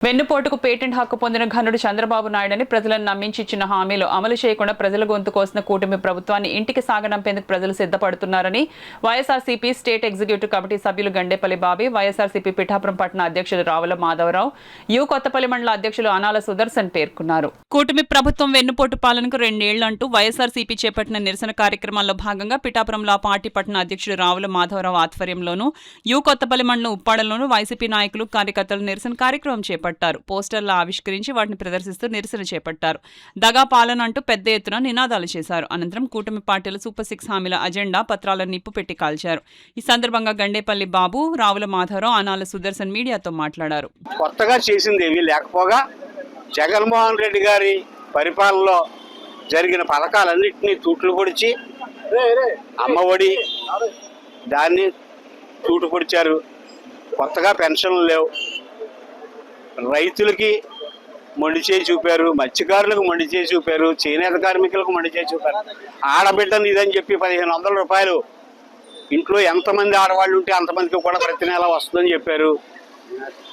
వెన్నుపోటుకు patent హక్కు పొందిన ఘనుడు చంద్రబాబు నాయుడని ప్రజలను నమ్మించి ఇచ్చిన హామీలు అమలు చేయకుండా ప్రజల గొంతు కోసిన కూటమి ప్రభుత్వాన్ని ఇంటికి సాగనంపేందుకు ప్రజలు సిద్ధపడుతున్నారని వైఎస్ఆర్సీపీ స్టేట్ ఎగ్జిక్యూటివ్ కమిటీ సభ్యులు గండేపల్లి బాబీ, వైఎస్ఆర్సీపీ పిఠాపురం పట్టణ అధ్యక్షులు రావుల మాధవరావు, యు కొత్తపల్లి మండల అధ్యక్షులు అనాల సుదర్శన్ పేర్కొన్నారు. కూటమి ప్రభుత్వం వెన్నుపోటు పాలనకు 2 ఏళ్లంటూ వైఎస్ఆర్సీపీ చేపట్టిన నిరసన కార్యక్రమాల్లో భాగంగా పిఠాపురంలో ఆ పార్టీ పట్టణ అధ్యక్షులు రావుల మాధవరావు ఆధ్వర్యంలోనూ, యు కొత్తపల్లి మండలం ఉప్పాడలోనూ వైసీపీ నాయకులు కార్యకర్తలు నిరసన కార్యక్రమం చేపట్టారు. పోస్టర్లు ఆవిష్కరించి వాటిని ప్రదర్శిస్తూ నిరసన చేపట్టారు. దగా పాలన అంటూ పెద్ద ఎత్తున నినాదాలు చేశారు. అనంతరం కూటమి పార్టీల సూపర్ 6 హామీల అజెండా పత్రాలను నిప్పు పెట్టి కాల్చారు. ఈ సందర్భంగా గండేపల్లి బాబు, రావుల మాధవరావు, అనాల సుదర్శన్ మీడియాతో మాట్లాడారు. కొత్తగా చేసింది ఏమీ లేకపోగా జగన్మోహన్ రెడ్డి గారి పరిపాలనలో జరిగిన పథకాలన్నింటినీ తూట్లు పొడిచి అమ్మఒడి దాన్ని తూటు పొడిచారు. కొత్తగా పెన్షన్లు లేవు, రైతులకి మొండి చేయి చూపారు, మత్స్యకారులకు మొండి చేయి చూపారు, చేనేత కార్మికులకు మొండి చేయి చూపారు. ఆడబిడ్డని ఇదని చెప్పి 1500 రూపాయలు ఇంట్లో ఎంతమంది ఆడవాళ్ళు ఉంటే అంతమందికి కూడా ప్రతి నెల వస్తుందని చెప్పారు.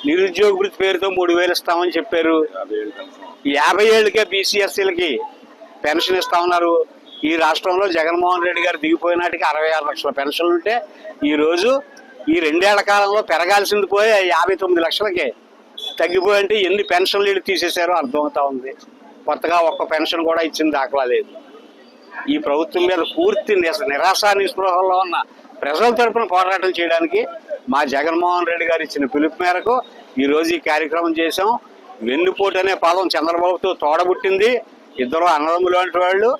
నిరుద్యోగ వృత్తి పేరుతో 3000 ఇస్తామని చెప్పారు. 50 ఏళ్ళకే బీసీఎస్సీలకి పెన్షన్ ఇస్తా ఉన్నారు. ఈ రాష్ట్రంలో జగన్మోహన్ రెడ్డి గారు దిగిపోయినాటికి 66 లక్షల పెన్షన్లు ఉంటే ఈరోజు ఈ 2 ఏళ్ల కాలంలో పెరగాల్సింది పోయి 59 లక్షలకే తగ్గిపోయి అంటే ఎన్ని పెన్షన్లు తీసేశారో అర్థమవుతా ఉంది. కొత్తగా ఒక్క పెన్షన్ కూడా ఇచ్చిన దాఖలా లేదు. ఈ ప్రభుత్వం మీద పూర్తి నిరాశ నిస్పృహల్లో ఉన్న ప్రజల తరపున పోరాటం చేయడానికి మా జగన్మోహన్ రెడ్డి గారు ఇచ్చిన పిలుపు మేరకు ఈరోజు ఈ కార్యక్రమం చేశాం. వెన్నుపోటు అనే పదం చంద్రబాబుతో తోడబుట్టింది. ఇద్దరు అన్నదమ్ములు లాంటి వాళ్ళు.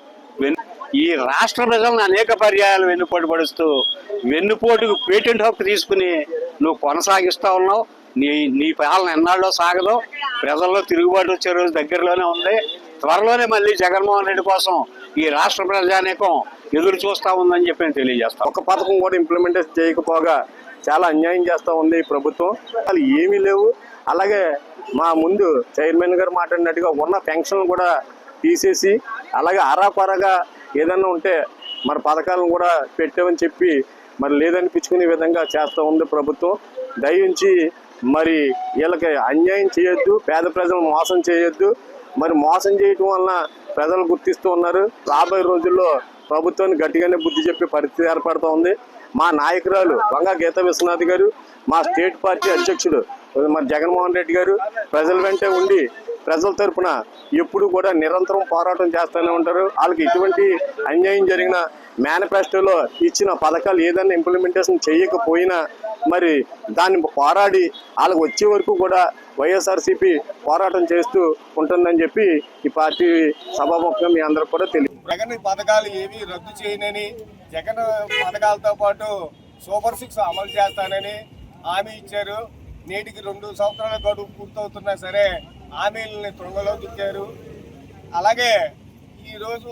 ఈ రాష్ట్ర ప్రజలను అనేక పర్యాయాలు వెన్నుపోటు పడుస్తూ వెన్నుపోటుకు పేటెంట్ హక్కు తీసుకుని నువ్వు కొనసాగిస్తూ ఉన్నావు. నీ పాలన ఎన్నాళ్ళలో సాగదు. ప్రజల్లో తిరుగుబాటు వచ్చే రోజు దగ్గరలోనే ఉంది. త్వరలోనే మళ్ళీ జగన్మోహన్ రెడ్డి కోసం ఈ రాష్ట్ర ప్రజానీకం ఎదురు చూస్తూ ఉందని చెప్పి నేను తెలియజేస్తాను. ఒక పథకం కూడా ఇంప్లిమెంటేషన్ చేయకపోగా చాలా అన్యాయం చేస్తూ ఉంది ఈ ప్రభుత్వం. అసలు ఏమీ లేవు. అలాగే మా ముందు చైర్మన్ గారు మాట్లాడినట్టుగా ఉన్న పెన్షన్ కూడా తీసేసి అలాగే ఆరాపారాగా ఏదన్నా ఉంటే మన పథకాలను కూడా పెట్టామని చెప్పి మరి లేదనిపించుకునే విధంగా చేస్తూ ఉంది ప్రభుత్వం. దయించి మరి వీళ్ళకి అన్యాయం చేయొద్దు, పేద ప్రజలు మోసం చేయొద్దు. మరి మోసం చేయటం వలన ప్రజలు గుర్తిస్తూ ఉన్నారు. రాబోయే రోజుల్లో ప్రభుత్వాన్ని గట్టిగానే బుద్ధి చెప్పే పరిస్థితి ఏర్పడుతూ ఉంది. మా నాయకురాలు వంగ గీతా విశ్వనాథ్ గారు, మా స్టేట్ పార్టీ అధ్యక్షుడు మరి జగన్మోహన్ రెడ్డి గారు ప్రజల వెంటే ఉండి ప్రజల తరపున ఎప్పుడు కూడా నిరంతరం పోరాటం చేస్తూనే ఉంటారు. వాళ్ళకి ఎటువంటి అన్యాయం జరిగిన మేనిఫెస్టోలో ఇచ్చిన పథకాలు ఏదైనా ఇంప్లిమెంటేషన్ చేయకపోయినా మరి దాన్ని పోరాడి వాళ్ళకి వచ్చే వరకు కూడా వైఎస్ఆర్సీపీ పోరాటం చేస్తూ ఉంటుందని చెప్పి ఈ పార్టీ సభాముఖంగా మీ అందరూ కూడా తెలియదు. జగన్ పథకాలు ఏవి రద్దు చేయనని, జగన్ పథకాలతో పాటు సూపర్ 6 అమలు చేస్తానని హామీ ఇచ్చారు. నేటికి 2 సంవత్సరాల గడువు పూర్తవుతున్నా సరే హామీలని తుంగలో దిక్కారు. అలాగే ఈరోజు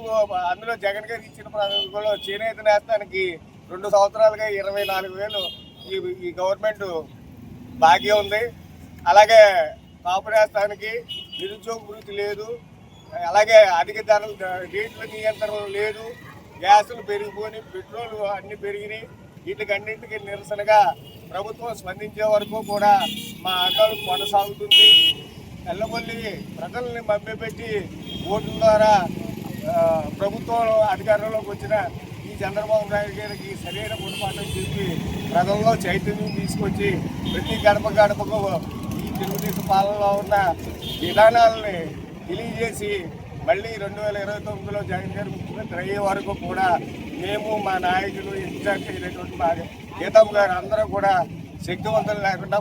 అందులో జగన్ గారు ఇచ్చిన పథకంలో చేనేత నేస్తానికి 2 సంవత్సరాలుగా 24,000 ఈ గవర్నమెంట్ బాకీ ఉంది. అలాగే కాపు నేస్తానికి నిరుద్యోగ వృత్తి లేదు. అలాగే అధిక ధరలు రేట్ల నియంత్రణ లేదు. గ్యాసులు పెరిగిపోయి, పెట్రోల్ అన్ని పెరిగినాయి. వీటికన్నింటికి నిరసనగా ప్రభుత్వం స్పందించే వరకు కూడా మా ఆందోళన కొనసాగుతుంది. తెల్లబొల్లి ప్రజల్ని మభ్యపెట్టి ఓట్ల ద్వారా ప్రభుత్వం అధికారంలోకి వచ్చిన ఈ చంద్రబాబు నాయుడు గారికి సరైన గుణపాఠం చెప్పి ప్రజల్లో చైతన్యం తీసుకొచ్చి ప్రతి గడప గడపకు ఈ తెలుగుదేశం పాలనలో ఉన్న విధానాలని తెలియజేసి మళ్ళీ 2029లో జగన్ గారు ముఖ్యమంత్రి అయ్యే వరకు కూడా మేము మా నాయకులు ఇన్ఛార్జ్ అయినటువంటి మా గీతమ్మ గారు అందరూ కూడా శక్తివంతులు లేకుండా